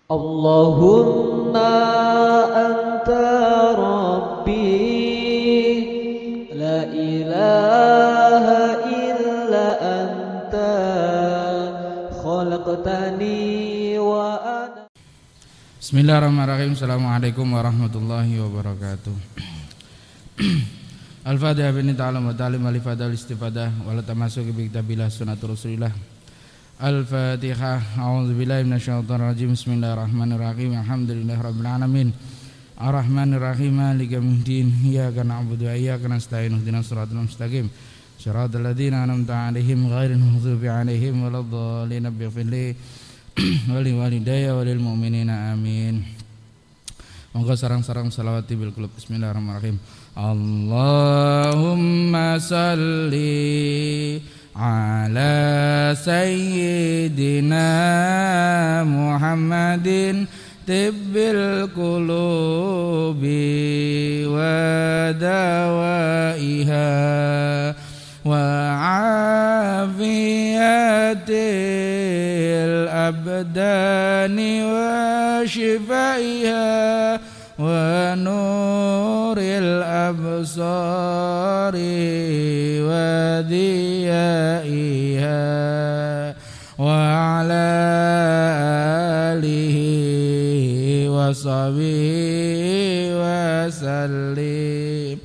Allahumma anta rabbi la ilaha illa anta khalaqtani wa ana. Bismillahirrahmanirrahim. Assalamualaikum warahmatullahi wabarakatuh. Al-Fatihah bin ta'alam wa ta'alim al-ifadah al-istifadah wa la tamasuki bi kitabillah sunnatu rasulillah. Al-Fatihah. A'udzubillahi minasyaitonir rajim. Bismillahirrahmanirrahim. Alhamdulillahi rabbil alamin. Ar-Rahmanir-Rahim. Maliki yaumiddin. Iyyaka na'budu wa iyyaka nasta'in. Ihdinas siratal mustaqim. Shiratal ladzina an'amta 'alaihim ghairil maghdubi 'alaihim waladdallin. Ighfir li wa li walidayya wa lil mu'minina amin. Monggo sarang-sarang selawat bil qulub. Bismillahirrahmanirrahim. Allahumma salli ala sayyidina Muhammadin tibbil qulubi wa dawaiha wa afiyatil abdani wa shifaiha wa nuril absari wa diyaiha wa ala alihi wa sahbihi wa sallim.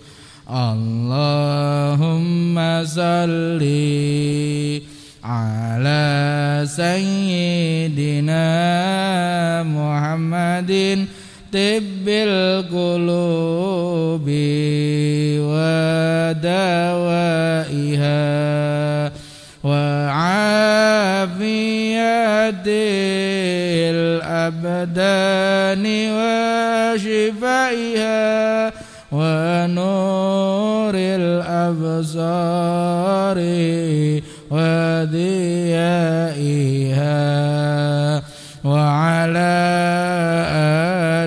Allahumma salli ala sayyidina Muhammadin tibbil qulubi wa dawaiha wa afiyatil abdani wa shifaiha wa nuril absari wa diyaiha wa ala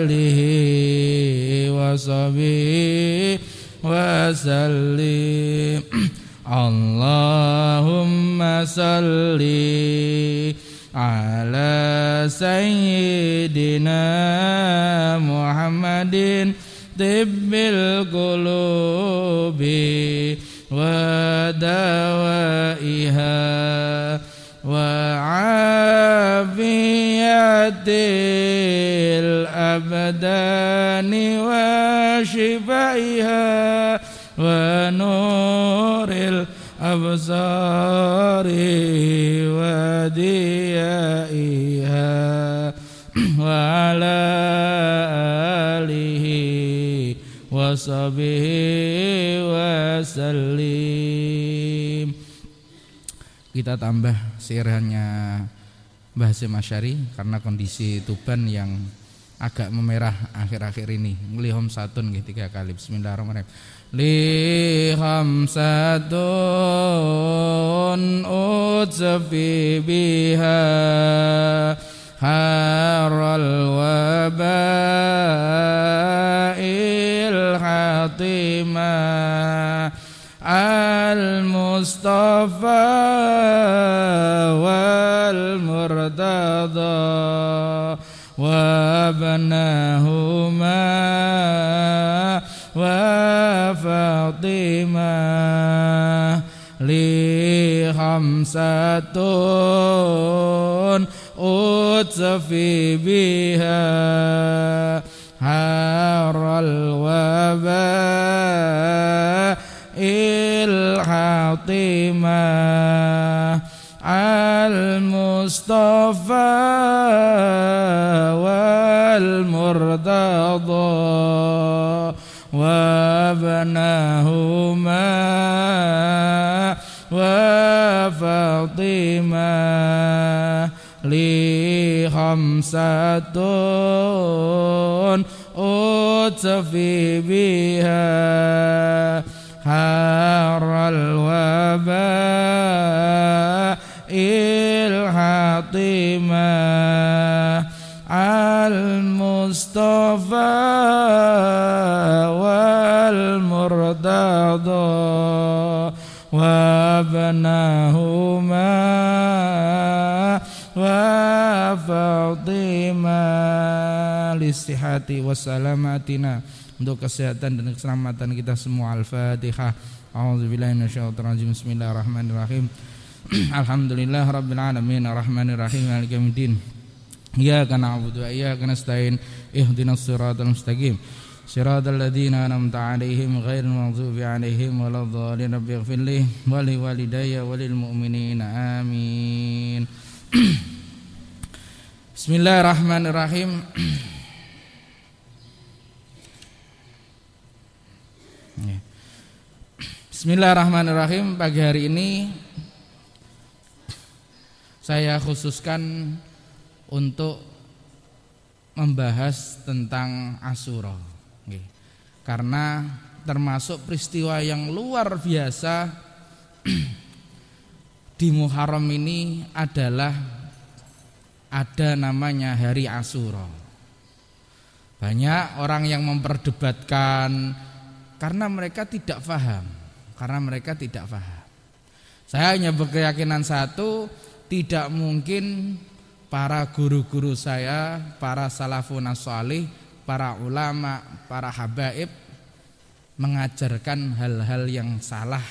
alihi wa sahbihi wa sallim. Allahumma salli ala sayyidina Muhammadin tibbil qulubi wa dawaiha wa afiyatil abdani wa shifaiha wa nuril absari wa diyaiha wa ala alihi wa sahbihi wa sallim. Kita tambah sirahnya Mbah Hasyim Asy'ari karena kondisi Tuban yang agak memerah akhir-akhir ini. Liham satun nggih 3 kali. Bismillahirrahmanirrahim. Liham satun utsfi biha haral wabail hatimah al-Mustafa wal Murtada wa abnahuma wa Fatimah li khamsatun utsfi biha haral wabail hatimah al-Mustafa wal Murtada wa abnahuma wa Fatimah li khamsatun utsfi biha haral wabail hatimah al-Mustafa wal Murtada wa abnahuma wa Fatimah listihati wassalamatina, untuk kesehatan dan keselamatan kita semua. Al-Fatihah. A'udzubillahi minasyaitonirrajim. Bismillahirrahmanirrahim. Alhamdulillah rabbil alamin arrahmanir rahim maliki yaumiddin. Iyyaka na'budu wa iyyaka nasta'in. Ihdinas siratal mustaqim. Siratal ladzina an'amta 'alaihim ghairil maghdubi 'alaihim waladdallin. Rabbighfir li wa liwalidayya wa lil mu'minina. Amin. Bismillahirrahmanirrahim. Bismillahirrahmanirrahim. Pagi hari ini saya khususkan untuk membahas tentang Asyura, karena termasuk peristiwa yang luar biasa di Muharram ini adalah ada namanya hari Asyura. Banyak orang yang memperdebatkan karena mereka tidak paham. Saya hanya berkeyakinan satu, tidak mungkin para guru-guru saya, para salafun shalih, para ulama, para habaib mengajarkan hal-hal yang salah,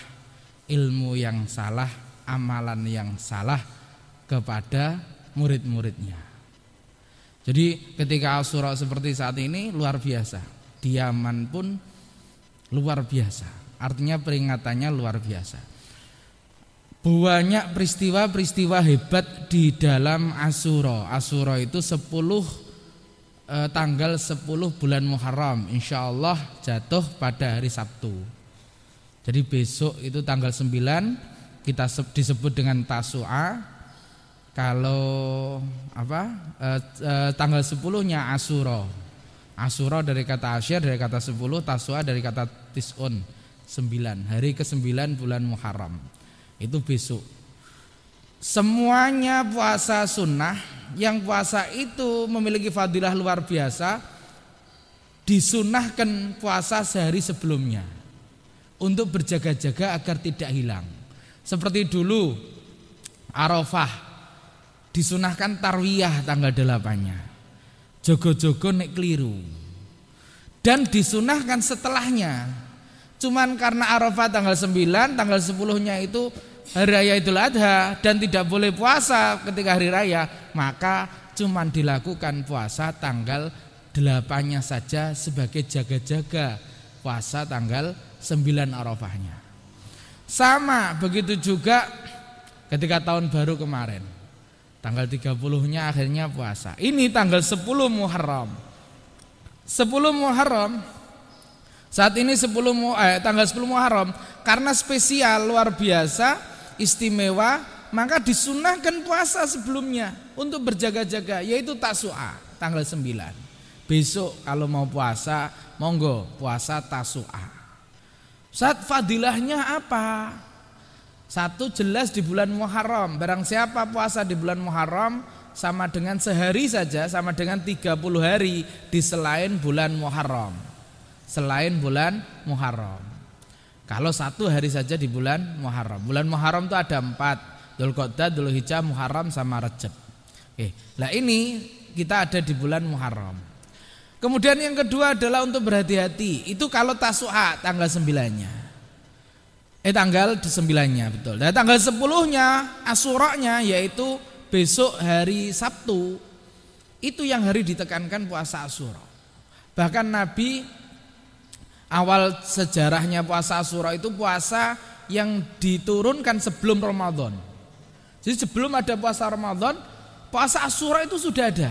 ilmu yang salah, amalan yang salah kepada murid-muridnya. Jadi ketika Asyura seperti saat ini luar biasa, di Yaman pun luar biasa, artinya peringatannya luar biasa. Banyak peristiwa-peristiwa hebat di dalam Asyura. Asyura itu tanggal 10 bulan Muharram, insya Allah jatuh pada hari Sabtu. Jadi besok itu tanggal 9 kita disebut dengan Tasu'a. Kalau tanggal 10-nya Asyura. Asyura dari kata asyir, dari kata 10, Tasu'a dari kata tis'un, 9, hari ke-9 bulan Muharram. Itu besok. Semuanya puasa sunnah. Yang puasa itu memiliki fadilah luar biasa. Disunnahkan puasa sehari sebelumnya untuk berjaga-jaga agar tidak hilang. Seperti dulu Arafah disunahkan tarwiyah tanggal 8-nya, jogo-jogo nek keliru. Dan disunahkan setelahnya. Cuman karena Arafah tanggal 9, tanggal 10-nya itu hari raya Idul Adha dan tidak boleh puasa ketika hari raya, maka cuman dilakukan puasa tanggal 8-nya saja sebagai jaga-jaga puasa tanggal 9 Arafahnya. Sama begitu juga ketika tahun baru kemarin, tanggal 30-nya akhirnya puasa. Ini tanggal 10 Muharram. 10 Muharram saat ini tanggal 10 Muharram karena spesial luar biasa, istimewa, maka disunahkan puasa sebelumnya untuk berjaga-jaga, yaitu Tasu'a tanggal 9. Besok kalau mau puasa, monggo puasa Tasu'a. Saat fadilahnya apa? Satu, jelas di bulan Muharram. Barang siapa puasa di bulan Muharram sama dengan sehari saja, sama dengan 30 hari di selain bulan Muharram. Selain bulan Muharram. Kalau satu hari saja di bulan Muharram. Bulan Muharram itu ada 4, Dzulqa'dah, Dzulhijjah, Muharram sama Rajab. Nah ini kita ada di bulan Muharram. Kemudian yang kedua adalah untuk berhati-hati. Itu kalau Tasu'a tanggal 9-nya. Tanggal 9-nya betul. Dan tanggal 10-nya Asyura-nya, yaitu besok hari Sabtu. Itu yang hari ditekankan puasa Asyura. Bahkan Nabi awal sejarahnya puasa Asyura itu puasa yang diturunkan sebelum Ramadan. Jadi sebelum ada puasa Ramadan, puasa Asyura itu sudah ada.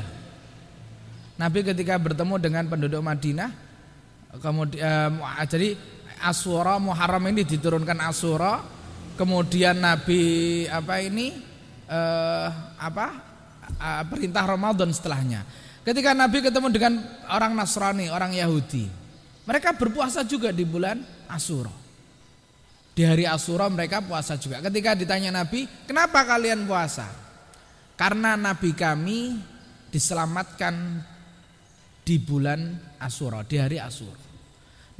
Nabi ketika bertemu dengan penduduk Madinah, kemudian jadi Asyura Muharram ini diturunkan Asyura, kemudian Nabi perintah Ramadan setelahnya. Ketika Nabi ketemu dengan orang Nasrani, orang Yahudi, mereka berpuasa juga di bulan Asyura. Di hari Asyura mereka puasa juga. Ketika ditanya Nabi, kenapa kalian puasa? Karena Nabi kami diselamatkan di bulan Asyura, di hari Asyura.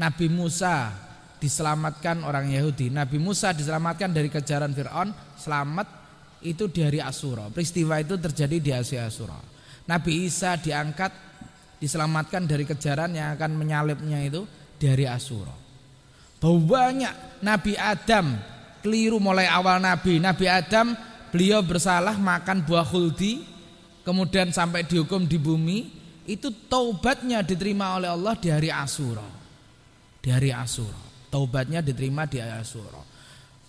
Nabi Musa diselamatkan orang Yahudi. Nabi Musa diselamatkan dari kejaran Fir'aun, selamat itu di hari Asyura. Peristiwa itu terjadi di hari Asyura. Nabi Isa diangkat, diselamatkan dari kejaran yang akan menyalibnya itu di hari Asyura. Banyak Nabi Adam keliru mulai awal Nabi Adam, beliau bersalah makan buah khuldi, kemudian sampai dihukum di bumi. Itu taubatnya diterima oleh Allah di hari Asyura. Di hari Asyura, taubatnya diterima di hari Asyura.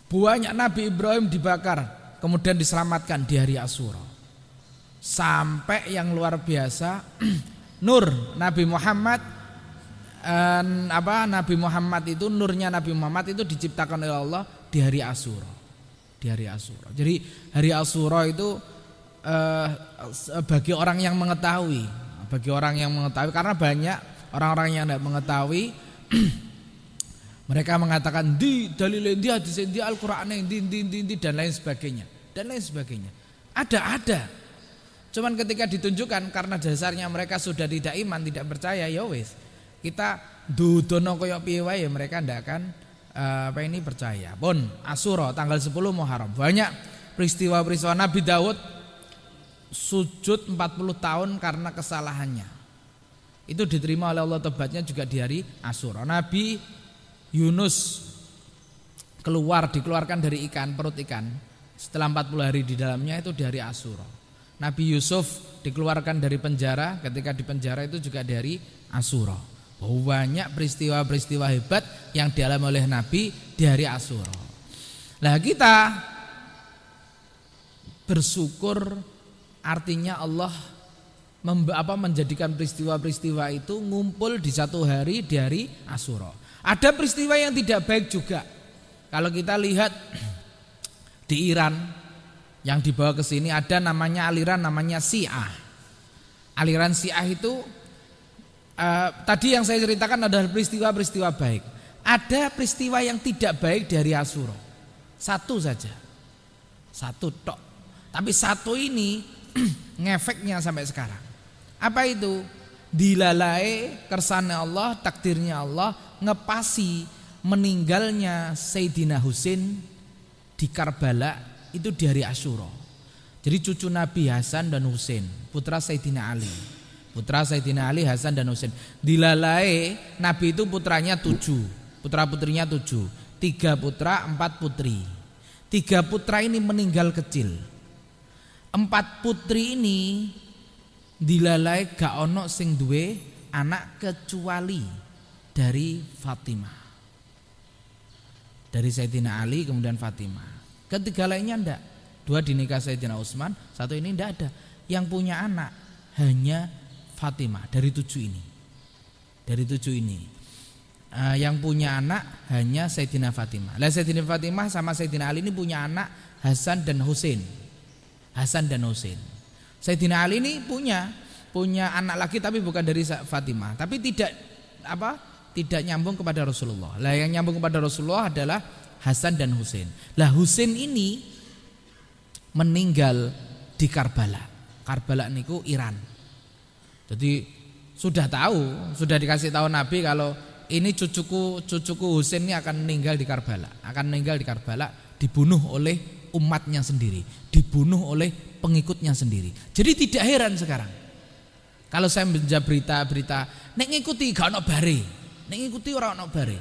Banyak Nabi Ibrahim dibakar, kemudian diselamatkan di hari Asyura. Sampai yang luar biasa, Nur Nabi Muhammad, Nabi Muhammad itu, nurnya Nabi Muhammad itu diciptakan oleh Allah di hari Asyura. Di hari Asyura. Jadi hari Asyura itu bagi orang yang mengetahui, karena banyak orang-orang yang tidak mengetahui. Mereka mengatakan di dalil di hadis di Al-Qur'an di dan lain sebagainya. Ada. Cuman ketika ditunjukkan, karena dasarnya mereka sudah tidak iman, tidak percaya, ya wis. Kita dudono koyo piye wae mereka ndak akan percaya. Pun Asyura tanggal 10 Muharram. Banyak peristiwa-peristiwa. Nabi Daud sujud 40 tahun karena kesalahannya. Itu diterima oleh Allah tobatnya juga di hari Asyura. Nabi Yunus dikeluarkan dari perut ikan setelah 40 hari di dalamnya, itu di hari Asyura. Nabi Yusuf dikeluarkan dari penjara, ketika di penjara itu juga dari Asyura. Banyak peristiwa-peristiwa hebat yang dialami oleh Nabi di hari Asyura. Nah, kita bersyukur, artinya Allah menjadikan peristiwa-peristiwa itu ngumpul di satu hari, di hari Asyura. Ada peristiwa yang tidak baik juga. Kalau kita lihat di Iran yang dibawa ke sini, ada aliran namanya Syiah. Aliran Syiah itu tadi yang saya ceritakan adalah peristiwa-peristiwa baik. Ada peristiwa yang tidak baik dari Asyura. Satu saja. Satu tok. Tapi satu ini ngefeknya sampai sekarang. Apa itu? Dilalai kersane Allah, takdirnya Allah, ngepasi meninggalnya Sayyidina Husain di Karbala itu di hari Asyura. Jadi cucu Nabi Hasan dan Husain, putra Sayyidina Ali. Putra Sayyidina Ali, Hasan dan Husain. Dilalai Nabi itu putranya 7, putra-putrinya 7. 3 putra, 4 putri. 3 putra ini meninggal kecil. 4 putri ini dilalai gak ono sing duwe anak kecuali dari Fatimah. Dari Sayyidina Ali kemudian Fatimah. Ketiga lainnya ndak. 2 dinikah Sayyidina Utsman, 1 ini ndak ada. Yang punya anak hanya Fatimah dari 7 ini. Dari 7 ini. Yang punya anak hanya Sayyidina Fatimah. Lah Sayyidina Fatimah sama Sayyidina Ali ini punya anak Hasan dan Husain. Hasan dan Husain. Sayyidina Ali ini punya anak lagi tapi bukan dari Fatimah, tapi tidak nyambung kepada Rasulullah. Lah yang nyambung kepada Rasulullah adalah Hasan dan Husain. Lah Husain ini meninggal di Karbala. Karbala niku Iran. Jadi sudah dikasih tahu Nabi kalau ini cucuku Husain ini akan meninggal di Karbala, dibunuh oleh umatnya sendiri, dibunuh oleh pengikutnya sendiri. Jadi tidak heran sekarang kalau saya menjawab berita-berita nek ngikuti gak ono bare, nek ngikuti ora ono bare.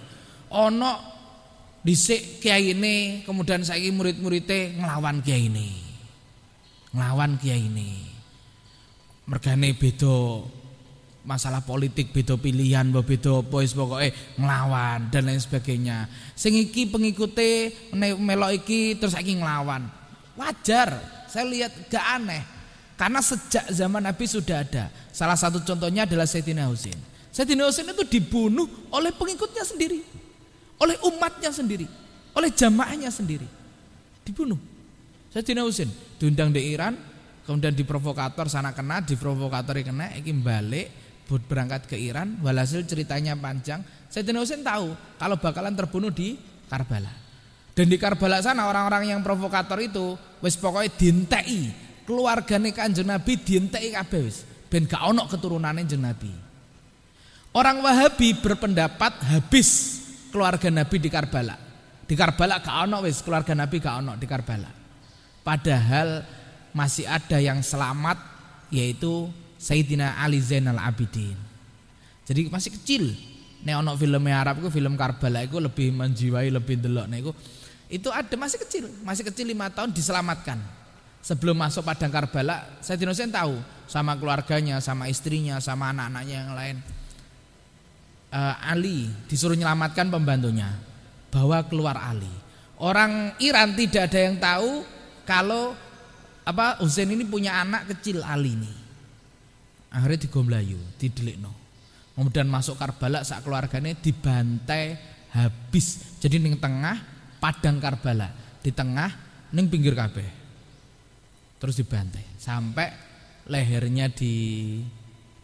Ono dhisik kiai ini, kemudian saiki murid-muride nglawan kiai ini. Mergane beda masalah politik, beda pilihan, beda apa wis pokoke nglawan dan lain sebagainya. Sing iki pengikute melok iki terus saiki nglawan. Wajar, saya lihat gak aneh. Karena sejak zaman Nabi sudah ada. Salah satu contohnya adalah Sayyidina Husain. Sayyidina Husain itu dibunuh oleh pengikutnya sendiri, oleh umatnya sendiri, oleh jamaahnya sendiri. Dibunuh. Sayyidina Husain diundang di Iran, kemudian diprovokator sana kena, diprovokatori kena, iki balik berangkat ke Iran. Walhasil ceritanya panjang. Sayyidina Husain tahu kalau bakalan terbunuh di Karbala. Dan di Karbala sana orang-orang yang provokator itu wis pokoknya dienteki. Keluargane Kanjeng Nabi dienteki kabeh wis ben gak ono keturunane Kanjeng Nabi. Orang Wahabi berpendapat habis keluarga Nabi di Karbala. Di Karbala gak ono wis keluarga Nabi gak ono di Karbala. Padahal masih ada yang selamat, yaitu Sayyidina Ali Zainal Abidin. Jadi masih kecil. Nek ono film Arab iku film Karbala iku lebih menjiwai, lebih delok niku. Itu ada masih kecil 5 tahun diselamatkan. Sebelum masuk padang Karbala, Sayyidina Husain tahu sama keluarganya, sama istrinya, sama anak-anaknya yang lain. Ali disuruh menyelamatkan pembantunya, bawa keluar Ali. Orang Iran tidak ada yang tahu kalau Husain ini punya anak kecil Ali ini. Akhirnya digomlayu, didelikno. Kemudian masuk Karbala, sak keluarganya dibantai habis. Jadi ning tengah padang Karbala, di tengah ning pinggir kabeh. Terus dibantai sampai lehernya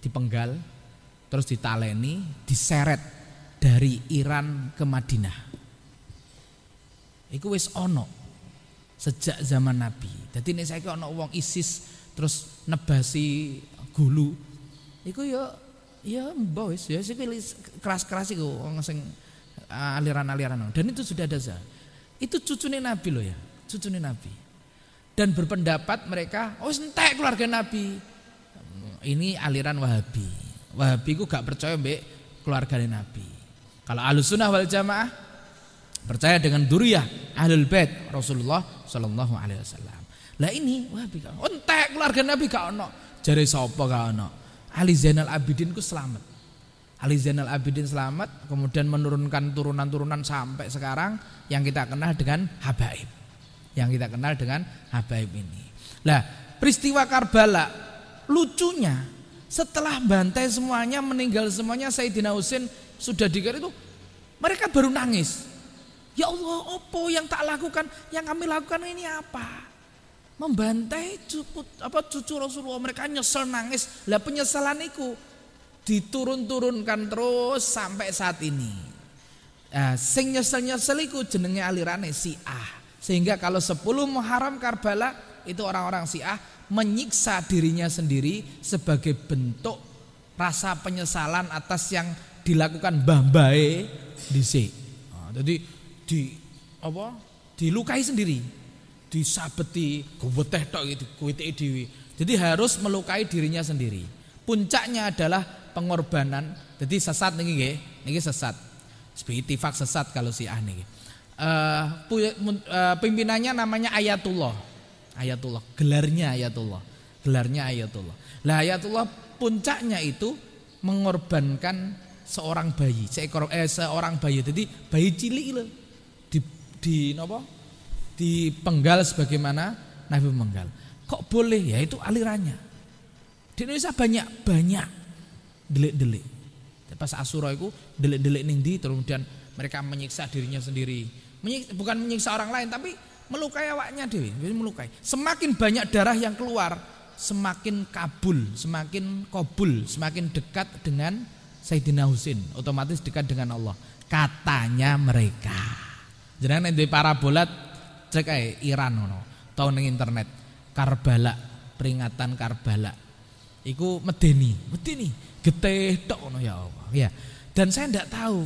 dipenggal, terus ditaleni, diseret dari Iran ke Madinah. Iku wis ono sejak zaman Nabi. Jadi ini saiki ono wong ISIS terus nebasi gulu. Iku ya mbok wis ya keras-keras iku wong sing aliran-aliran. Dan itu sudah ada itu cucune Nabi loh ya, cucune Nabi. Dan berpendapat mereka, entek keluarga Nabi. Ini aliran Wahabi. Wahabi ku gak percaya mbek keluarga Nabi. Kalau Ahlussunnah wal Jamaah percaya dengan dzurriyyah Ahlul Bait Rasulullah sallallahu alaihi wasallam. Lah ini Wahabi gak entek keluarga Nabi gak ono. Jare sapa gak ono? Ali Zainal Abidin ku selamat. Ali Zainal Abidin selamat, kemudian menurunkan turunan-turunan sampai sekarang yang kita kenal dengan Habaib. Yang kita kenal dengan Habaib ini. Lah, peristiwa Karbala lucunya setelah bantai semuanya, meninggal semuanya, Sayyidina Husain sudah dikira itu, mereka baru nangis. Ya Allah, apa yang tak lakukan? Yang kami lakukan ini apa? Membantai cucu Rasulullah. Mereka nyesel nangis. Lah penyesalan itu diturun-turunkan terus sampai saat ini. Sing nyesel-nyesel iku jenenge alirane Syiah. Sehingga kalau 10 Muharram Karbala itu orang-orang Syiah menyiksa dirinya sendiri sebagai bentuk rasa penyesalan atas yang dilakukan mbah-mbahe dhisik. Jadi dilukai sendiri, disabeti, goweteh tok gitu, kuwitike dhewe. Jadi harus melukai dirinya sendiri. Puncaknya adalah pengorbanan. Jadi sesat niki sesat. Ittifaq sesat kalau Syiah niki. Pimpinannya namanya Ayatullah, gelarnya Ayatullah. Lah Ayatullah puncaknya itu mengorbankan seorang bayi, seorang bayi. Jadi bayi cilik lho dipenggal sebagaimana Nabi menggal. Kok boleh? Ya itu alirannya. Di Indonesia banyak delik-delik. Pas Asyura itu delik-delik ning ndi, kemudian mereka menyiksa dirinya sendiri. Bukan menyiksa orang lain, tapi melukai awaknya dewi, melukai. Semakin banyak darah yang keluar, semakin kabul, semakin dekat dengan Sayyidina Husain, otomatis dekat dengan Allah. Katanya mereka. Jenengan nek parabola cek ae Iran ngono, tau ning internet. Karbala, peringatan Karbala. Iku medeni, getih tok ngono ya Allah. Ya. Dan saya ndak tahu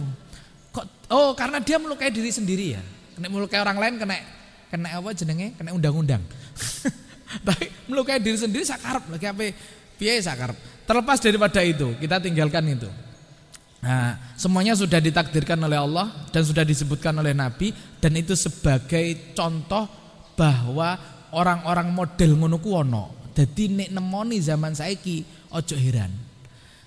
karena dia melukai diri sendiri ya. Kena melukai orang lain kena apa jenenge? Kena undang-undang. Tapi melukai diri sendiri sakarep lagi apa piye sakarep. Terlepas daripada itu, kita tinggalkan itu. Nah, semuanya sudah ditakdirkan oleh Allah dan sudah disebutkan oleh Nabi, dan itu sebagai contoh bahwa orang-orang model ngono ku ono. Dadi nek nemoni zaman saiki ojo heran.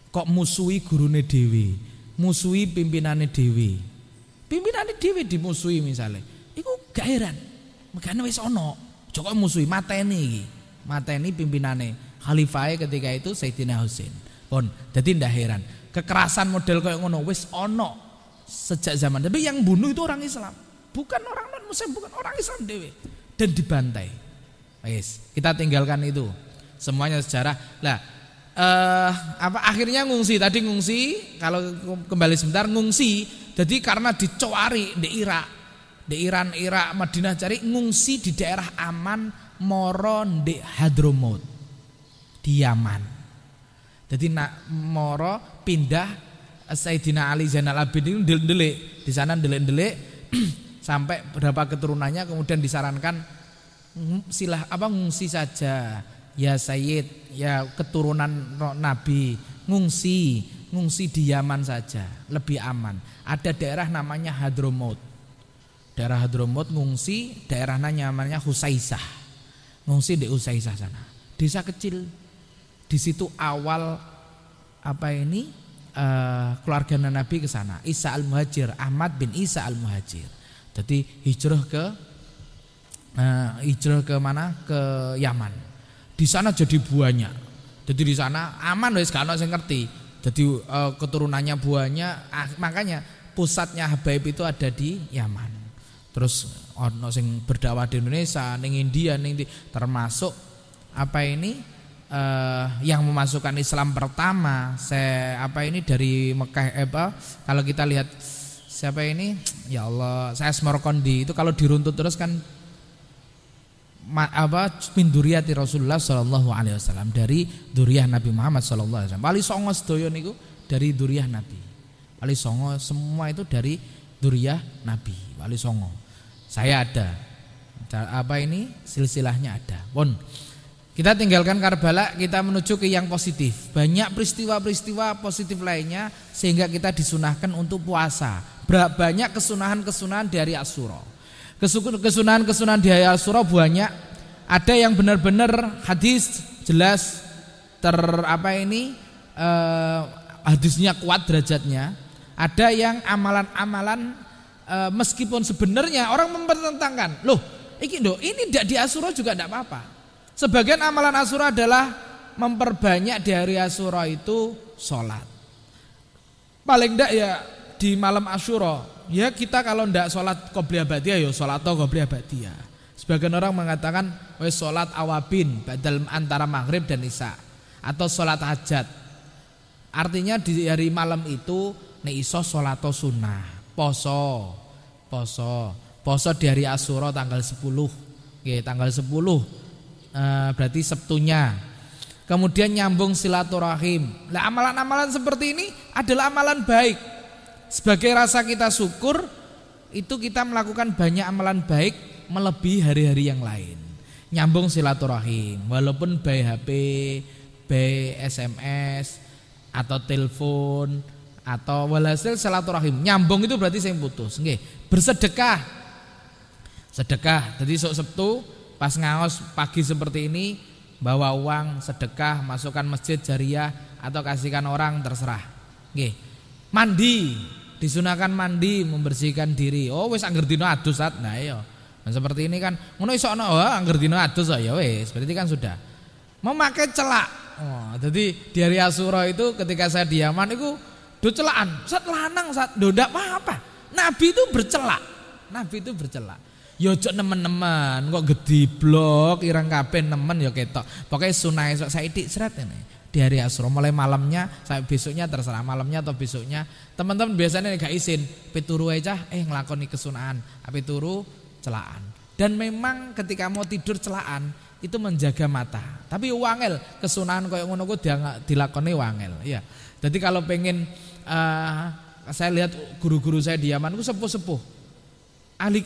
Kok musuhi gurune dhewe, musuhi pimpinane dhewe. Pimpinane dhewe dimusuhi misalnya, iku gak heran. Megane wis ana. Joko musuhi mateni iki. Mateni pimpinane. Khalifahe ketika itu Sayyidina Husain. Pun dadi ndak heran. Kekerasan model kayak ngono wis ana sejak zaman. Tapi yang bunuh itu orang Islam. Bukan orang non muslim, bukan orang Islam dhewe. Dan dibantai. Wis, kita tinggalkan itu. Semuanya sejarah. Lah akhirnya ngungsi kalau kembali sebentar ngungsi. Jadi karena dicowari di Iran, Irak, Madinah cari ngungsi di daerah aman moro di Hadramaut di Yaman. Jadi moro pindah Sayyidina Ali Zainal Abidin delik di sana delik sampai berapa keturunannya, kemudian disarankan ngungsi saja ya Sayyid, ya keturunan Nabi, ngungsi di Yaman saja, lebih aman. Ada daerah namanya Hadramaut. Daerah Hadramaut ngungsi, daerahnya namanya Husaisah. Ngungsi di Husaisah sana. Desa kecil. Di situ awal keluarga Nabi ke sana. Isa Al-Muhajir, Ahmad bin Isa Al-Muhajir. Jadi hijrah ke mana? Ke Yaman. Di sana jadi buahnya. Jadi di sana aman wis gak ono sing ngerti. Jadi keturunannya buahnya, makanya pusatnya Habaib itu ada di Yaman. Terus ono sing berdakwah di Indonesia, ning India, termasuk yang memasukkan Islam pertama dari Mekah kalau kita lihat siapa ini, ya Allah, saya Smorkondi itu kalau diruntut terus kan min duriyati Rasulullah sallallahu alaihi wasallam, dari duriyah Nabi Muhammad sallallahu alaihi wasallam. Wali songo sedaya niku dari duriyah Nabi. Wali songo semua itu dari duriyah Nabi. Wali songo. Saya ada. Silsilahnya ada. Pun kita tinggalkan Karbala, kita menuju ke yang positif. Banyak peristiwa-peristiwa positif lainnya sehingga kita disunahkan untuk puasa. Banyak kesunahan-kesunahan dari Asyura. Kesunahan-kesunahan dari Asyura banyak. Ada yang benar-benar hadis jelas hadisnya kuat derajatnya. Ada yang amalan-amalan meskipun sebenarnya orang mempertentangkan. Loh, ini tidak di Asyura juga tidak apa-apa. Sebagian amalan Asyura adalah memperbanyak di hari Asyura itu sholat. Paling tidak ya di malam Asyura, ya kita kalau tidak sholat qobliyah ba'diyah ya sholat atau qobliyah ba'diyah. Sebagian orang mengatakan sholat awabin badal antara maghrib dan isya, atau sholat hajat. Artinya di hari malam itu nek iso sholat sunnah, poso di hari Asyura tanggal 10. Tanggal 10 berarti Sabtunya. Kemudian nyambung silaturahim. Nah, amalan-amalan seperti ini adalah amalan baik. Sebagai rasa kita syukur, itu kita melakukan banyak amalan baik melebihi hari-hari yang lain. Nyambung silaturahim, walaupun by HP, by SMS atau telepon atau walhasil silaturahim. Nyambung itu berarti sing putus. Nggih. Bersedekah. Sedekah. Jadi esuk Sabtu pas ngaos pagi seperti ini, bawa uang sedekah, masukkan masjid jariah atau kasihkan orang, terserah. Nggih. Mandi, disunahkan mandi, membersihkan diri. Oh wis angger dina adus Sat. Nah iya. Nah, seperti ini kan ngono iso ana angger dina adus ya wis, berarti kan sudah. Memakai celak. Oh, jadi di hari Asyura itu ketika saya di Yaman itu do celaan. Sat lanang Sat, do ndak apa-apa. Nabi itu bercelak. Ya ojo nemen-nemen kok gediblok ireng kabeh nemen ya ketok. Pokoke sunah esuk saiki sret ini. Di hari Asyura mulai malamnya sampai besoknya terserah, malamnya atau besoknya. Teman-teman biasanya gak izin pituru aja nglakoni kesunahan, pituru celaan. Dan memang ketika mau tidur celaan itu menjaga mata. Tapi wangel kesunahan koyo ngono ku dilakoni wangel, ya. Jadi kalau pengen saya lihat guru-guru saya di Yaman itu sepuh-sepuh. Ahli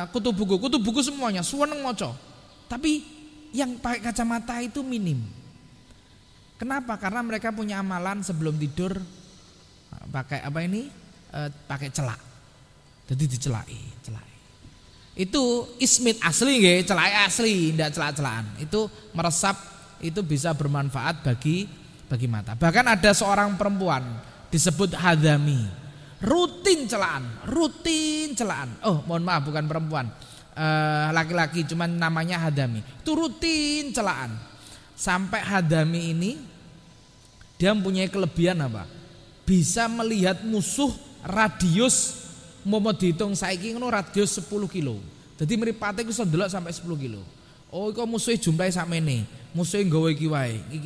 kutu buku semuanya suweneng maca. Tapi yang pakai kacamata itu minim. Kenapa? Karena mereka punya amalan sebelum tidur pakai pakai celak. Jadi dicelai. Itu ismit asli nggih, celai asli, ndak celak-celakan. Itu meresap, itu bisa bermanfaat bagi mata. Bahkan ada seorang perempuan disebut Hadami, rutin celaan. Oh, mohon maaf bukan perempuan. Laki-laki cuman namanya Hadami. Itu rutin celaan. Sampai Hadami ini dia mempunyai kelebihan apa? Bisa melihat musuh radius mau dihitung saiki ngono radius 10 kilo. Jadi mripate iku iso ndelok sampai 10 kilo. Oh, iku musuhe jumlahe sakmene. Musuhe nggawa iki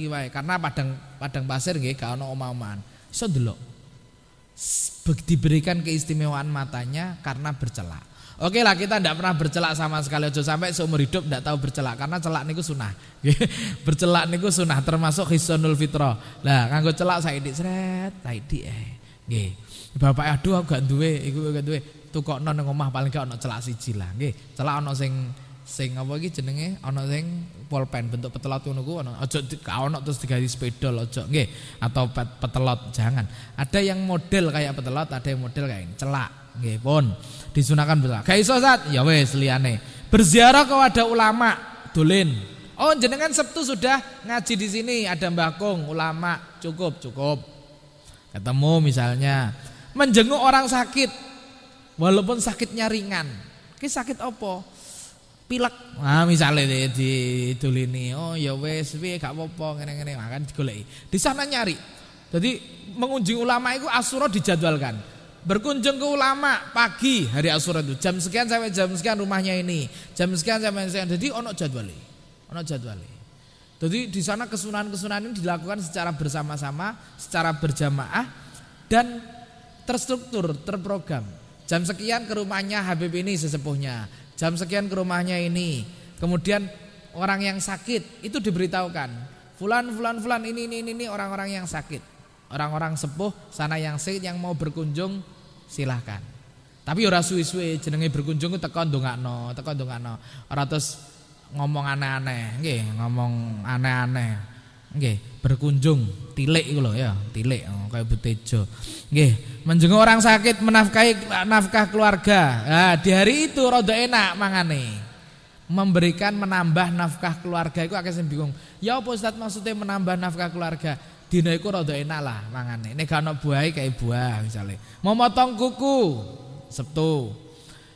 wae. Karena padang pasir nggih gak ono omah-omahan. Iso ndelok. Diberikan keistimewaan matanya karena bercelak. Oke lah, kita tidak pernah bercelak sama sekali. Ojo sampai seumur hidup tidak tahu bercelak, karena celak niku sunah. Bercelak niku sunah, termasuk hisnul fitrah. Lah nganggo celak saiki sret, saiki nggih. Bapak aduh aku gak duwe, iku gak duwe. Tukokno nang omah paling gak ono celak siji lah. Nggih, celak ono sing sing apa iki jenenge ana sing pulpen bentuk petelot ngono ku ana. Aja ono terus digawe spedol aja nggih atau petelot jangan. Ada yang model kayak petelot, ada yang model kayak ini, celak nggih pun disunahkan belak. Gak iso Ustaz, ya wis liyane. Berziarah kepada ulama dolen. Oh jenengan Sabtu sudah ngaji di sini ada Mbah Kung ulama cukup. Ketemu misalnya menjenguk orang sakit walaupun sakitnya ringan. Ki sakit apa? Pilek. Nah misalnya didulini. Oh ya wis piye gak apa-apa ngene-ngene makan digoleki. Di sana nyari. Jadi mengunjungi ulama itu Asyura dijadwalkan. Berkunjung ke ulama pagi hari Asyura itu jam sekian sampai jam sekian rumahnya ini. Jam sekian sampai sekian. Jadi ono jadwale. Jadi di sana kesunahan-kesunahan ini dilakukan secara bersama-sama, secara berjamaah dan terstruktur, terprogram. Jam sekian ke rumahnya Habib ini sesepuhnya, jam sekian ke rumahnya ini. Kemudian orang yang sakit itu diberitahukan, fulan ini orang-orang yang sakit, orang-orang sepuh sana yang sakit yang mau berkunjung silahkan. Tapi ora suwe-suwe jenenge berkunjung teko ndongakno. Ora terus ngomong aneh-aneh, nggih, berkunjung tilik iku lho ya, tilik kayak Butejo. Nggih, menjenguk orang sakit menafkahi nafkah keluarga. Nah, di hari itu rada enak mangane. Memberikan menambah nafkah keluarga iku akeh sing bingung. Ya apa Ustaz maksudnya menambah nafkah keluarga? Dina iku rada enak lah mangane. Nek gak ono buahe kayak buah misale. Mau motong kuku Sabtu.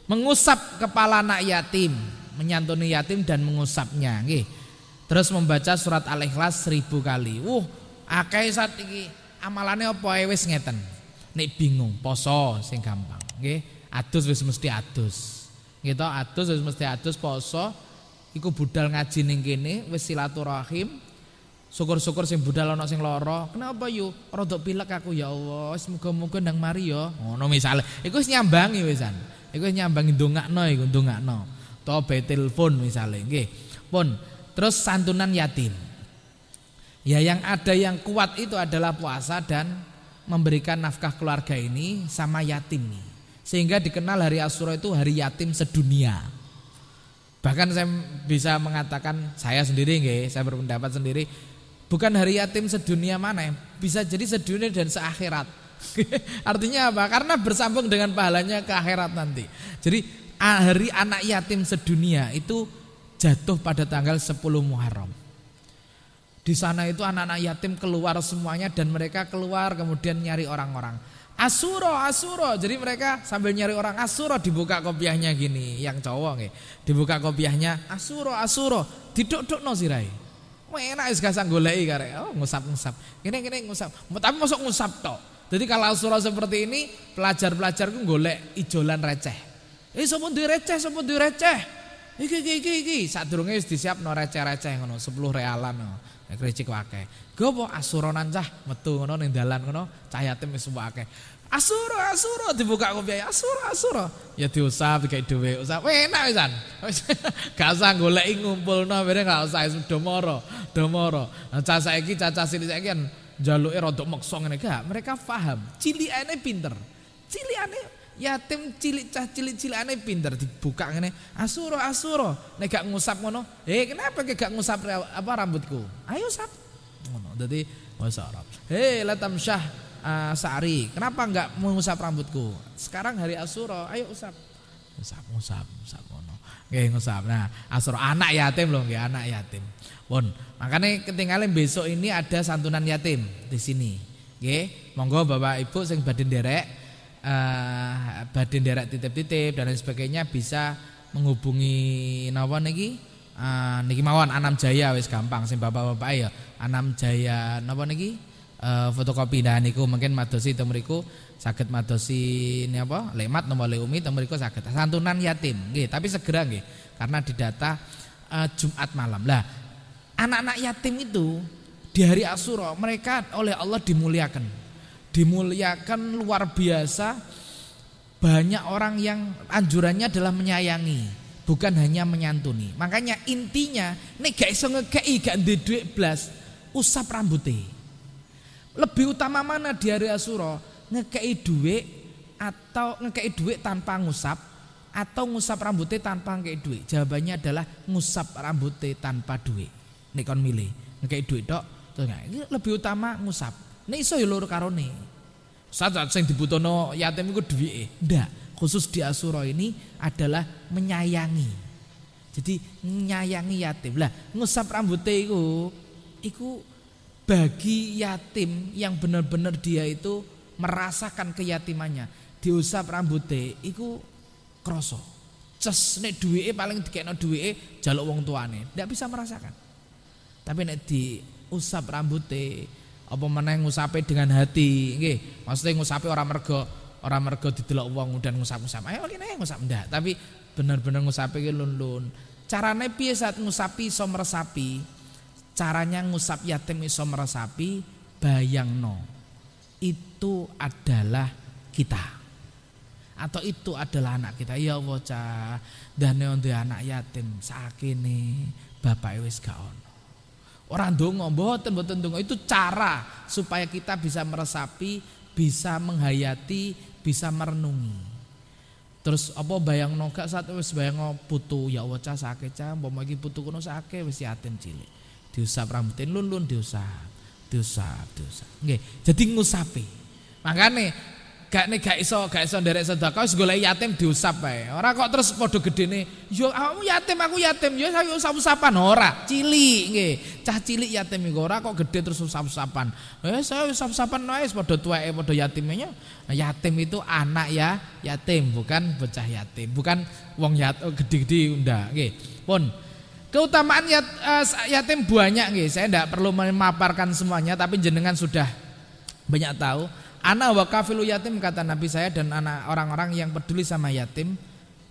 Mengusap kepala anak yatim, menyantuni yatim dan mengusapnya nggih. Terus membaca surat Al-Ikhlas 1000 kali. Akeh saat iki amalane apa ae wis ngeten. Nek bingung poso sing gampang nggih. Adus wis mesti adus. Nggih to, adus wis mesti adus poso. Iku budal ngaji ning kene wis silaturahim. Syukur-syukur sing budal ana sing lara. Kenapa yo rada pilek aku ya Allah. Semoga-moga ndang mari ya. Ngono misale. Iku wis nyambangi wisan. Iku wis nyambangi ndongakno. To bae telepon misale nggih. Pun terus santunan yatim. Ya yang ada yang kuat itu adalah puasa dan memberikan nafkah keluarga ini sama yatim nih. Sehingga dikenal hari Asyura itu hari yatim sedunia. Bahkan saya bisa mengatakan saya sendiri nggih, saya berpendapat sendiri bukan hari yatim sedunia mana, bisa jadi sedunia dan seakhirat. Artinya apa? Karena bersambung dengan pahalanya ke akhirat nanti. Jadi hari anak yatim sedunia itu jatuh pada tanggal 10 Muharram. Di sana itu anak-anak yatim keluar semuanya dan mereka keluar kemudian nyari orang-orang. Asyura. Jadi mereka sambil nyari orang Asyura dibuka kopiahnya gini, yang cowok nggih. Dibuka kopiahnya Asyura. Diduk-dukno sirahe. Enak wis gak goleki karek. Oh, ngusap-ngusap. Gini ngusap. Tapi mosok ngusap tok. Jadi kalau Asyura seperti ini, pelajar-pelajar ku golek ijolan receh. Sapa duwe receh? Iki sadurunge wis disiapno receh-receh ngono 10 realan ngono. Nek recik akeh. Gopo Asyuranan cah metu ngono ning dalan ngono, cah yatim wis akeh. Asyura dibuka kopi Asyura. Ya diusap dikai dhuwit, usap. Enak wisan. Gak usah goleki ngumpulno bareng gak usah domoro. Cah saiki cacah cilik saiki kan njaluke rada meksa ngene gak. Mereka paham, cilikane pinter. Cilikane yatim cilik-cilikane pinter dibuka ngene Asyura nek gak ngusap ngono kenapa gak ngusap rambutku ayo usap ngono dadi wasarab latam syah sa'ri kenapa enggak mengusap rambutku sekarang hari Asyura ayo usap ngono nggih ngusap. Nah Asyura anak yatim loh nggih anak yatim pun makanya ketinggalan besok ini ada santunan yatim di sini nggih monggo Bapak Ibu sing badhe nderek titip-titip dan lain sebagainya bisa menghubungi napa niki mawon Anam Jaya wis gampang sing bapak-bapak ya Anam Jaya napa niki fotokopi dan niku mungkin madosi teng mriku saged madosi napa lemat nomor leumi teng mriku saged santunan yatim nggih tapi segera nggih karena didata Jumat malam. Lah anak-anak yatim itu di hari Asyura mereka oleh Allah dimuliakan luar biasa. Banyak orang yang anjurannya adalah menyayangi, bukan hanya menyantuni. Makanya intinya nek gak iso ngekeki gak duwe dhuwit blas, usap rambutnya. Lebih utama mana di hari Asyura, ngekeki dhuwit atau ngekeki dhuwit tanpa ngusap atau ngusap rambutnya tanpa ngekei duit? Jawabannya adalah ngusap rambutnya tanpa duit. Nek kon milih ngekei duit tok, lebih utama ngusap. Nek iso ya loro karone. Saat sing dibutuhno yatim iku duwike. Ndak, khusus di Asyura ini adalah menyayangi. Jadi menyayangi yatim. Lah, ngusap rambutnya iku bagi yatim yang benar-benar dia itu merasakan keyatimannya. Diusap rambutnya iku kroso. Ces nek duwike paling dikekno duwike jaluk wong tuane, ndak bisa merasakan. Tapi nek diusap rambutnya, apa meneh ngusape dengan hati, nggih. Maksudnya ngusape ora mergo didelok wong dan ngusap-ngusap. Ayo kene ngusap ndak, tapi bener-bener ngusape ki lun-lun. Carane piye saat ngusapi iso meresapi? Caranya ngusap yatim iso meresapi, bayangno. Itu adalah kita. Atau itu adalah anak kita. Ya Allah cah, dane ndek anak yatim sakene bapake wis gak ono. Ora ndonga, mboten ndonga. Itu cara supaya kita bisa meresapi, bisa menghayati, bisa merenungi. Terus apa bayangno gak saat wis bayangno putu, ya Allah cah sakit cah, umpama iki putu kono sakit wis yatim cilik. Diusap rambutin lun-lun diusap. Nggih, jadi ngusapi. Makane gak iso nderek sedekah wis golek yatim diusap wae. Ora kok terus padha gedene, yo aku yatim, yo saya usap-usapan ora. Cilik nggih. Cah cilik yatim iku ora kok gede terus usap-usapan. Saya usap-usapan wae padha tuweke padha yatimnya. Yatim itu anak ya, yatim bukan bocah yatim, bukan wong gede-gede ndak nggih. Pun keutamaan yatim banyak nggih. Saya tidak perlu memaparkan semuanya, tapi jenengan sudah banyak tahu. Ana wa kafilu yatim, kata Nabi saya, dan anak orang-orang yang peduli sama yatim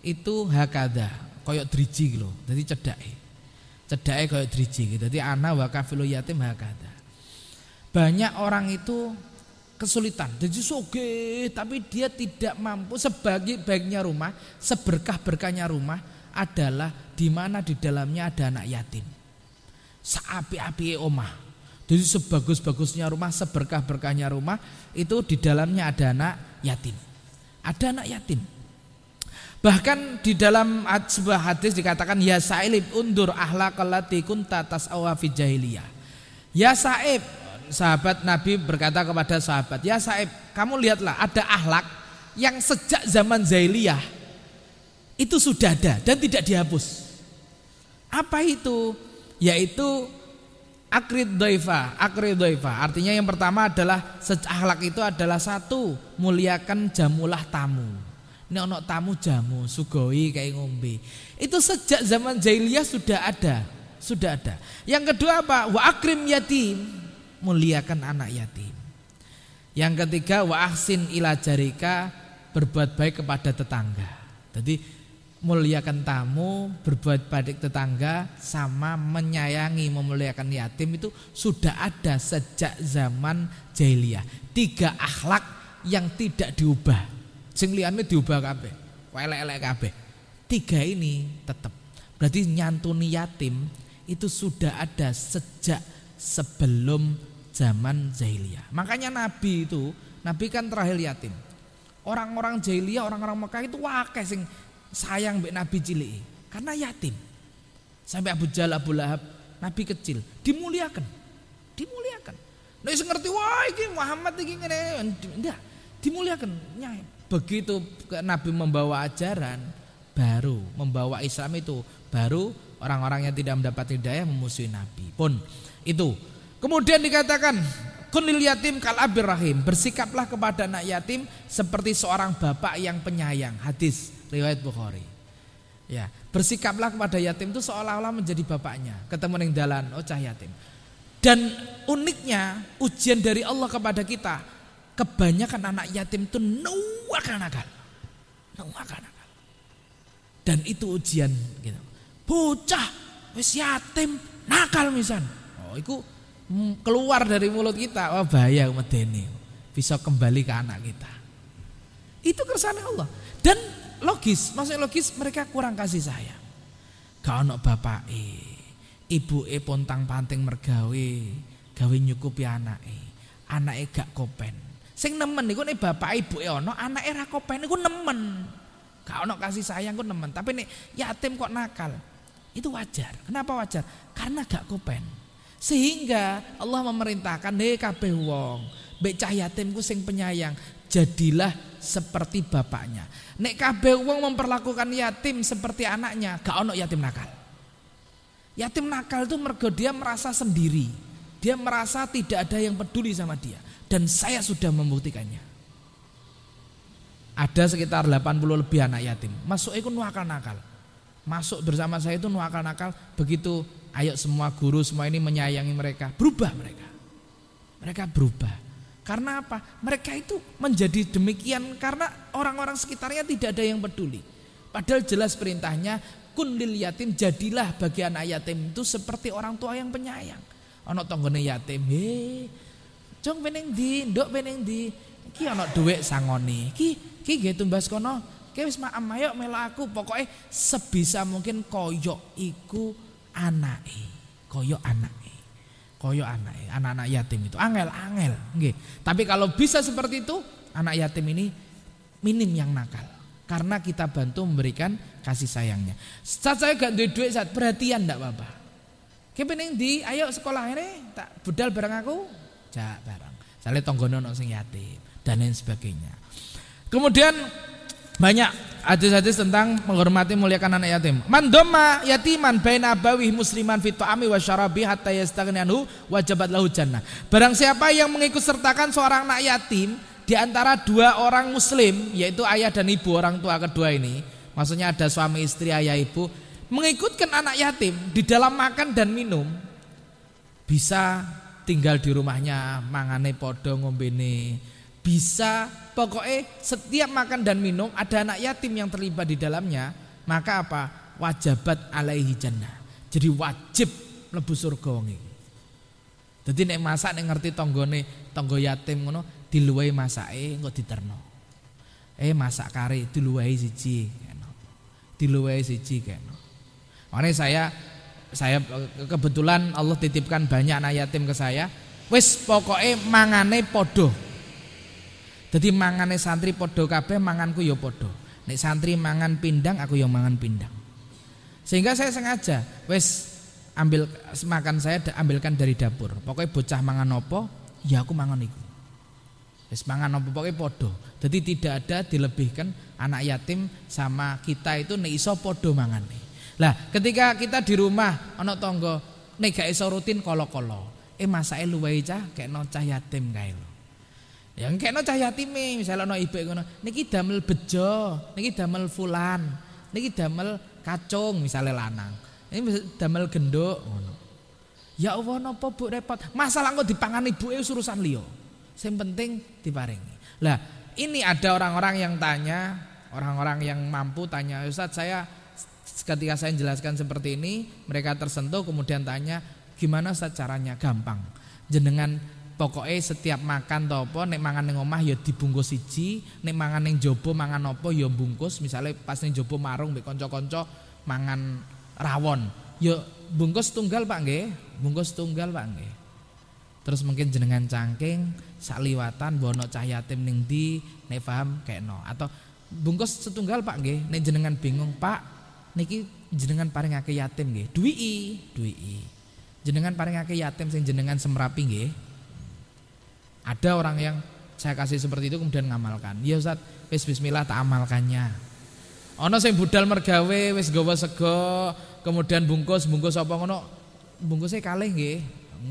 itu hakada, koyok driji lho. Jadi cedake koyok driji gitu. Jadi ana wa kafilu yatim hakada. Banyak orang itu kesulitan, jadi sugih tapi dia tidak mampu. Sebaik-baiknya rumah, seberkah-berkahnya rumah adalah di mana di dalamnya ada anak yatim. Seapi-api omah. Jadi sebagus-bagusnya rumah, seberkah-berkahnya rumah itu di dalamnya ada anak yatim. Ada anak yatim. Bahkan di dalam sebuah hadis dikatakan ya sa'ilib undur ahlaqal lati kunta tas'awa fi jahiliyah. Ya Sa'ib, sahabat Nabi berkata kepada sahabat, ya Sa'ib, kamu lihatlah ada akhlak yang sejak zaman jahiliyah itu sudah ada dan tidak dihapus. Apa itu? Yaitu akrid doifa. Artinya yang pertama adalah akhlak itu adalah satu, muliakan jamulah tamu. Ini ono tamu jamu, sugoi kayak ngombe. Itu sejak zaman jahiliyah sudah ada. Yang kedua apa? Wa akrim yatim, muliakan anak yatim. Yang ketiga wa ahsin ila jarika, berbuat baik kepada tetangga. Jadi muliakan tamu, berbuat baik tetangga, sama menyayangi, memuliakan yatim itu sudah ada sejak zaman jahiliyah. 3 akhlak yang tidak diubah. Sing liyane diubah kabeh, elek-elek kabeh. 3 ini tetap. Berarti nyantuni yatim itu sudah ada sejak sebelum zaman jahiliyah. Makanya Nabi kan terakhir yatim. Orang-orang jahiliyah, orang-orang Mekah itu wakeh sing sayang mbek Nabi cilik karena yatim. Sampai Abu Jahal, Abu Lahab, Nabi kecil dimuliakan. Nek sing ngerti wah iki Muhammad iki ngene, ndak dimuliakan. Begitu Nabi membawa ajaran baru, membawa Islam itu baru orang-orang yang tidak mendapat hidayah memusuhi Nabi. Pun itu. Kemudian dikatakan kunil yatim kal abir rahim, bersikaplah kepada anak yatim seperti seorang bapak yang penyayang. Hadis riwayat Bukhari. Ya, bersikaplah kepada yatim itu seolah-olah menjadi bapaknya. Ketemu ning dalan, oh cah yatim. Dan uniknya ujian dari Allah kepada kita, kebanyakan anak yatim itu nakal. Dan itu ujian gitu. Bocah wis yatim nakal misan. Oh, itu keluar dari mulut kita, oh bahaya medeni. Bisa kembali ke anak kita. Itu kersane Allah. Dan maksudnya logis mereka kurang kasih sayang. Gak ono bapake, ibuke pontang-panting mergawe, gawe nyukupi anake gak kopen. Sing nemen niku nek bapake ibuke ono, anake ra kopen niku nemen. gak ono kasih sayang ku nemen. Tapi nek yatim kok nakal, itu wajar. Kenapa wajar? Karena gak kopen. Sehingga Allah memerintahkan, hei kabeh wong, mbek cah yatim ku sing penyayang, jadilah seperti bapaknya. Nek kabeh wong memperlakukan yatim seperti anaknya, gak ono yatim nakal. Yatim nakal itu mergo dia merasa sendiri. Dia merasa tidak ada yang peduli sama dia. Dan saya sudah membuktikannya. Ada sekitar 80 lebih anak yatim. Masuk itu nakal-nakal. Masuk bersama saya itu nakal-nakal. Begitu ayo semua guru semua ini menyayangi mereka. Berubah mereka. Mereka berubah. Karena apa? Mereka itu menjadi demikian karena orang-orang sekitarnya tidak ada yang peduli. Padahal jelas perintahnya, kun lil yatim, jadilah bagi anak yatim itu seperti orang tua yang penyayang. Ana tanggane yatim, he, jong peneng di, nduk peneng di, iki ana dhuwit sangone, iki nggih tumbas kono, ki wis maem ayo melok aku, pokoke sebisa mungkin koyok iku anake, koyok anake, anak-anak yatim itu angel, nggih. Tapi kalau bisa seperti itu, anak yatim ini minim yang nakal. Karena kita bantu memberikan kasih sayangnya. Saat saya gak duit saat perhatian ndak apa-apa. Kepening di, ayo sekolah ini tak budal bareng aku, jak bareng. Sale tonggono ono sing yatim dan lain sebagainya. Kemudian banyak hadis-hadis tentang menghormati muliakan anak yatim. Man dhamma yatiman baina abawihi musliman fit ta'ami wa syarabi hatta yastaghni anhu wajabat lahu jannah. Barang siapa yang mengikut sertakan seorang anak yatim di antara dua orang muslim, yaitu ayah dan ibu, orang tua kedua ini, maksudnya ada suami istri, ayah ibu, mengikutkan anak yatim di dalam makan dan minum, bisa tinggal di rumahnya, mangane podo ngombene, bisa pokoknya setiap makan dan minum ada anak yatim yang terlibat di dalamnya, maka apa? Wajabat alaihi jannah. Jadi wajib mlebu surga wong iki. Dadi nek masak nek ngerti tangga yatim ngono, diluwahi masake engko diterno. Masak kare diluwahi siji kena. Diluwahi siji kena. Makanya saya kebetulan Allah titipkan banyak anak yatim ke saya. Wis pokoke mangane podo. Dadi mangane santri podo kabeh, manganku ya podo. Nek santri mangan pindang, aku ya mangan pindang. Sehingga saya sengaja wis ambil makan saya ambilkan dari dapur. Pokoknya bocah mangan apa, ya aku mangan iku. Wis mangan apa pokoke padha. Jadi tidak ada dilebihkan anak yatim sama kita itu nek iso padha mangane. Lah, ketika kita di rumah ana tangga nek gak iso rutin kolo-kolo. Masake luwehi cah kekno cah yatim kae lho. Ya kekno cah yatime, misale ana ibu ngono, niki damel bejo, niki damel fulan, niki damel kacung misale lanang. Ini damel genduk ngono. Ya Allah napa Bu repot? Masalah kok dipangan ibuke urusan liya. Yang penting diparingi. Lah ini ada orang-orang yang tanya, orang-orang yang mampu tanya, Ustadz saya ketika saya jelaskan seperti ini, mereka tersentuh kemudian tanya, gimana Ustadz caranya? Gampang. Jenengan pokoknya setiap makan atau apa, nek mangan ning omah ya dibungkus siji, nek mangan ning jaba mangan apa ya bungkus, misalnya pas ning jaba marung mbek kanca-kanca mangan rawon, ya bungkus tunggal Pak nggih, bungkus tunggal Pak nggih. Terus mungkin jenengan cangking sakliwatan bono cah yatim ning ndi nek paham kekno, atau bungkus setunggal Pak nggih, nek jenengan bingung Pak niki jenengan paringake yatim nggih, duwiki. Jenengan paringake yatim sing jenengan semrapi nggih. Ada orang yang saya kasih seperti itu kemudian ngamalkan. Ya Ustaz, wis bismillah tak amalkannya. Ana sing budal mergawe wis gawa sego, kemudian bungkus apa ngono. Bungkusnya kalih nggih.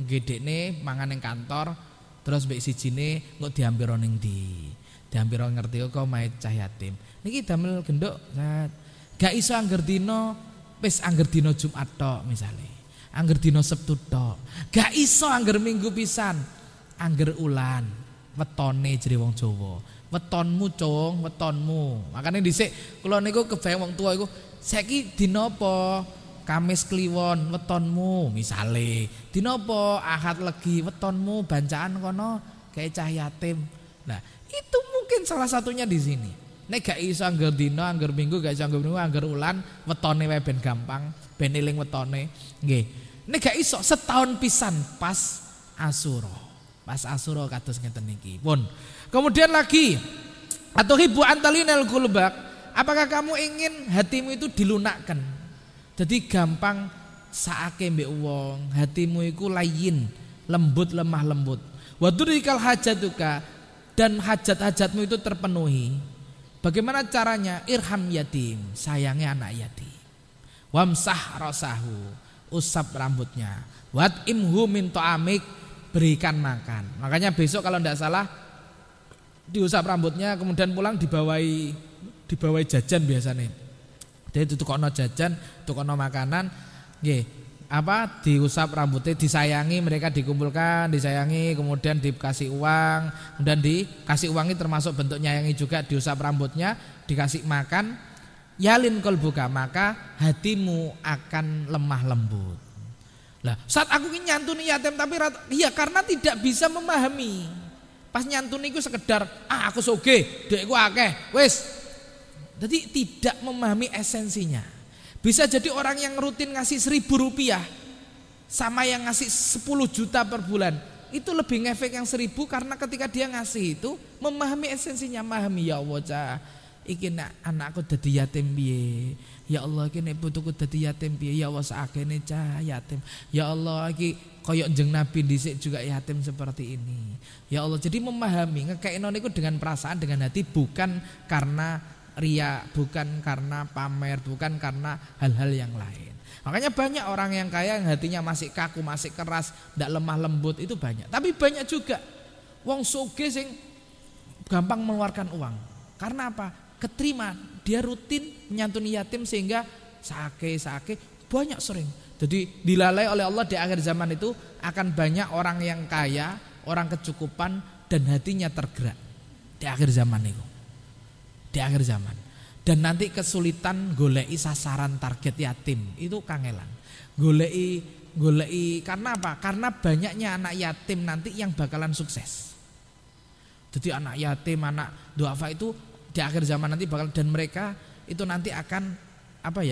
Gedekne mangan ning kantor, terus mbek sijine engko diampiro ning ndi. Diampiro ngerti kok mae cah yatim. Niki damel genduk, Ustaz. Gak iso angger dina, wis angger dina Jumat tok misale. Angger dina Sabtu tok. Gak iso angger minggu pisan. Angger ulan, wetone jere wong Jawa. Wetonmu, Cung, wetonmu. Makane dhisik kula niku kebayang wong tua iku, saiki dina apa? Kamis Kliwon, wetonmu misale. Dina apa? Ahad Legi, wetonmu bancaan kono kayak cah yatim. Nah, itu mungkin salah satunya di sini. Nek gak iso angger dina, angger minggu, gak iso angger minggu, angger ulan, wetone wae ben gampang, ben eling wetone. Nggih. Nek gak iso setahun pisan pas Asyura. Pas Asyura kados ngeten niki. Pun. Kemudian lagi atau hibu antalinal kulbak, Apakah kamu ingin hatimu itu dilunakkan? Jadi gampang saake mbek wong, hatimu iku layin, lembut, lemah lembut. Wa durikal hajatuka, dan hajat-hajatmu itu terpenuhi. Bagaimana caranya? Irham yatim, sayangi anak yatim. Wamsah rasahu, usap rambutnya. Wat imhu min ta'amik, berikan makan. Makanya besok kalau tidak salah diusap rambutnya, kemudian pulang dibawai jajan biasanya. Jadi tukono jajan, tukono makanan, diusap rambutnya, disayangi, mereka dikumpulkan, disayangi, kemudian dikasih uang, kemudian dikasih uangnya termasuk bentuk nyayangi juga, diusap rambutnya, dikasih makan, yalin kolbuka, maka hatimu akan lemah lembut. Lah, saat aku nyantuni yatim tapi karena tidak bisa memahami. Pas nyantuni itu sekedar aku soge, dekku akeh, wis. Jadi tidak memahami esensinya. Bisa jadi orang yang rutin ngasih 1.000 rupiah sama yang ngasih 10 juta per bulan, itu lebih ngefek yang 1.000 karena ketika dia ngasih itu memahami esensinya, memahami ya Allah cah, iki anakku dadi yatim piye. Ya Allah iki nek putuku dadi yatim piye. Ya Allah sakene cah yatim. Ya Allah iki koyok jeng Nabi dhisik juga yatim seperti ini. Ya Allah, jadi memahami ngekekno niku dengan perasaan, dengan hati, bukan karena ria, bukan karena pamer, bukan karena hal-hal yang lain. Makanya banyak orang yang kaya yang hatinya masih kaku, masih keras, ndak lemah lembut, itu banyak. Tapi banyak juga wong sugih sing gampang mengeluarkan uang. Karena apa? Keterima, dia rutin menyantuni yatim sehingga sake banyak sering. Jadi dilalai oleh Allah di akhir zaman itu akan banyak orang yang kaya, orang kecukupan dan hatinya tergerak di akhir zaman itu. Di akhir zaman. Dan nanti kesulitan golei sasaran target yatim itu kangelan. Golei karena apa? Karena banyaknya anak yatim nanti yang bakalan sukses. Jadi anak yatim, anak duafa itu di akhir zaman nanti bakal, dan mereka itu nanti akan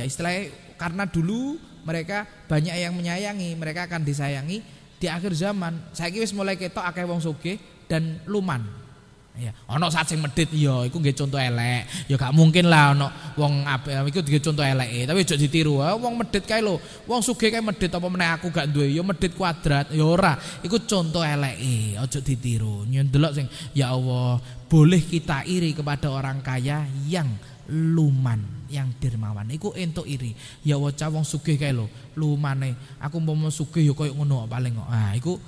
istilahnya, karena dulu mereka banyak yang menyayangi, mereka akan disayangi. Di akhir zaman saiki wis mulai ketok akeh wong sugih dan luman. Ya, ono sing medhit ya iku nggih contoh elek. Ya gak mungkin lah ono wong apik iku nggih contoh eleke, tapi aja ditiru. Wong medhit kae lho, wong sugih kae medhit apa meneh aku gak duwe ya medhit kuadrat. Ya ora, iku contoh eleke, aja ditiru. Nyendelok sing ya Allah, boleh kita iri kepada orang kaya yang luman, yang dermawan. Iku entuk iri. Ya Allah, wong sugih kae lho, lumane. Aku umpama sugih ya koyo ngono paling kok. Ah, iku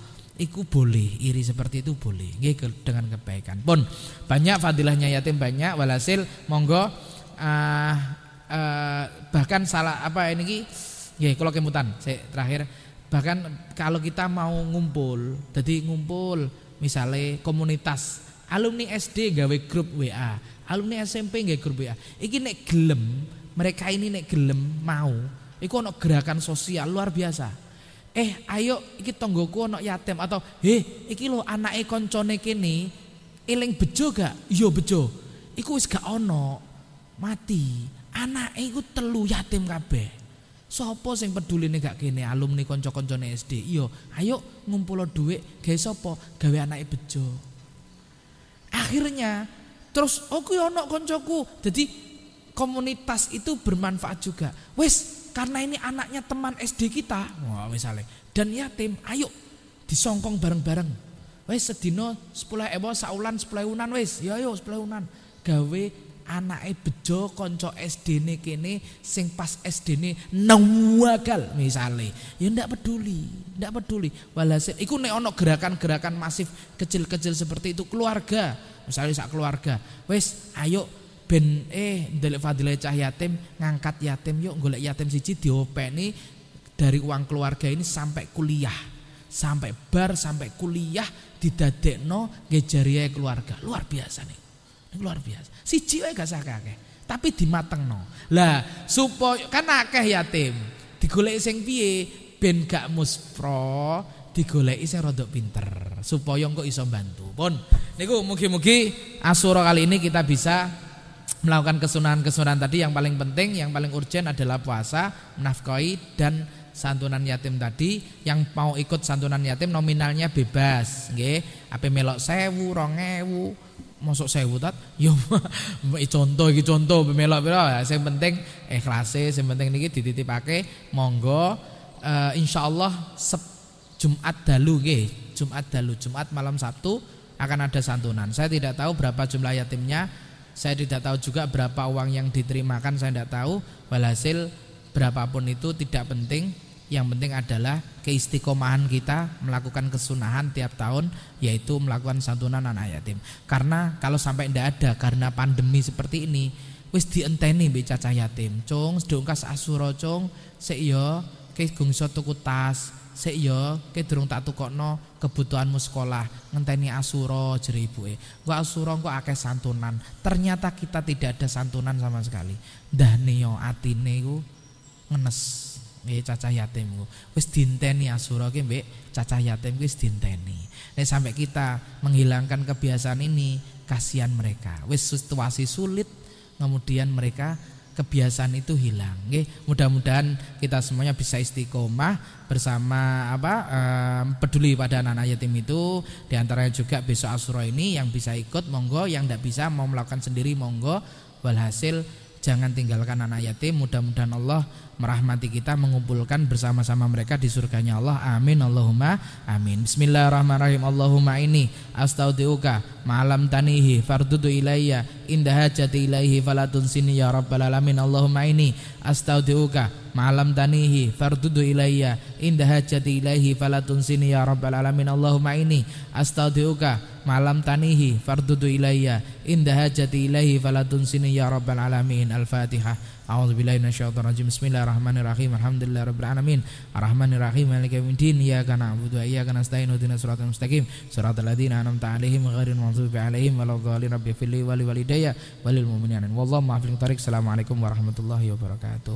boleh, iri seperti itu boleh, nggih, dengan kebaikan. Pun banyak fadilahnya yatim, banyak. Walhasil monggo bahkan salah ini nggih kula kemutan terakhir, bahkan kalau kita mau ngumpul, jadi ngumpul misalnya komunitas alumni SD gawe grup WA, alumni SMP gawe grup WA. Iki nek gelem, mereka ini nek gelem mau, iku ono gerakan sosial luar biasa. Ayo iki tonggoku ono yatim, atau iki lho anake koncone kene eling bejo gak? Iya bejo. Iku wis gak ono, mati. Anake iku 3 yatim kabeh. Sopo sing peduline gak kene? Alumni kanca-kancane SD. Iya, ayo ngumpulo dhuwit gawe sapa? Gawe anake bejo. Akhirnya terus aku ono koncoku. Jadi komunitas itu bermanfaat juga. Wis, karena ini anaknya teman SD kita, wah misalnya, dan yatim, ayo disongkong bareng-bareng. Wis sedina 10.000 saulan 10.000-an wis, ya ayo 10.000-an. Gawe anake bejo kanca SD-ne kene sing pas SD-ne nawagal misale. Ya ndak peduli. Walhasil iku nek ana gerakan-gerakan masif kecil-kecil seperti itu, keluarga, misalnya sak keluarga. Wis ayo ben ndelok fadilah cah yatim, ngangkat yatim, yuk golek yatim siji diopeni dari uang keluarga ini sampai kuliah, sampai bar, sampai kuliah didadekno nggih jariah keluarga. Luar biasa nih. Luar biasa. Siji wae gak sakake, tapi dimatengno. Lah supaya kan akeh yatim, digoleki sing piye ben gak muspro, digoleki sing rada pinter supaya engko iso bantu. Pun niku mugi-mugi Asyura kali ini kita bisa melakukan kesunahan-kesunahan tadi. Yang paling penting, yang paling urgent adalah puasa, menafkahi dan santunan yatim tadi. Yang mau ikut santunan yatim nominalnya bebas, nggih. Ape melok 1.000, 2.000, mosok 1000 tat yo contoh iki contoh melok-melok sing penting ikhlase sing penting niki dititipake monggo insyaallah Jumat dalu nggih Jumat malam Sabtu akan ada santunan. Saya tidak tahu berapa jumlah yatimnya, saya tidak tahu juga berapa uang yang diterimakan, saya tidak tahu. Walhasil berapapun itu tidak penting. Yang penting adalah keistiqomahan kita melakukan kesunahan tiap tahun, yaitu melakukan santunan anak yatim. Karena kalau sampai tidak ada karena pandemi seperti ini, wis dienteni mbek cacah yatim. Cung, sedongkas Asyura cung, sik yo ke gungso tuku tas, sik yo ke durung tak tukokno kebutuhanmu sekolah, ngenteni Asyura jere ibuke. Kok Asyura kok akeh santunan. Ternyata kita tidak ada santunan sama sekali. Ndahne yo atine iku ngenes. Cacah yatim wis dinteni Asyura ki mbek cacah yatim wis dinteni. Nek sampai kita menghilangkan kebiasaan ini, kasihan mereka. Wis situasi sulit, kemudian mereka kebiasaan itu hilang. Nggih, mudah-mudahan kita semuanya bisa istiqomah bersama peduli pada anak-anak yatim itu. Di antaranya juga besok Asyura ini yang bisa ikut monggo, yang tidak bisa mau melakukan sendiri monggo. Walhasil jangan tinggalkan anak yatim. Mudah-mudahan Allah merahmati kita, mengumpulkan bersama-sama mereka di surganya Allah. Amin Allahumma amin. Bismillahirrahmanirrahim. Allahumma ini astaudiuka ma'alam tanihi fardudu ilayya indah hajati ilaihi falatun sini ya rabbal alamin. Allahumma ini astaudiuka ma'alam tanihi fardudu ilayya indah hajati ilaihi falatun sini ya rabbal alamin. Allahumma ini astaudiuka ma'alam tanihi fardudu ilayya indah hajati ilaihi falatun sini ya rabbal alamin. Al-Fatihah. A'udzubillahi minasyaitonir rajim. Bismillahirrahmanirrahim. Alhamdulillahirabbil alamin. Arrahmanirrahim. Maliki yaumiddin. Iyyaka na'budu wa iyyaka nasta'in. Ihdinas siratal mustaqim. Shiratal ladzina an'amta 'alaihim ghairil maghdubi 'alaihim waladdallin. Rabbighfirli wa liwalidayya walil mu'minin. Wallahu muwaffiq. Assalamualaikum warahmatullahi wabarakatuh.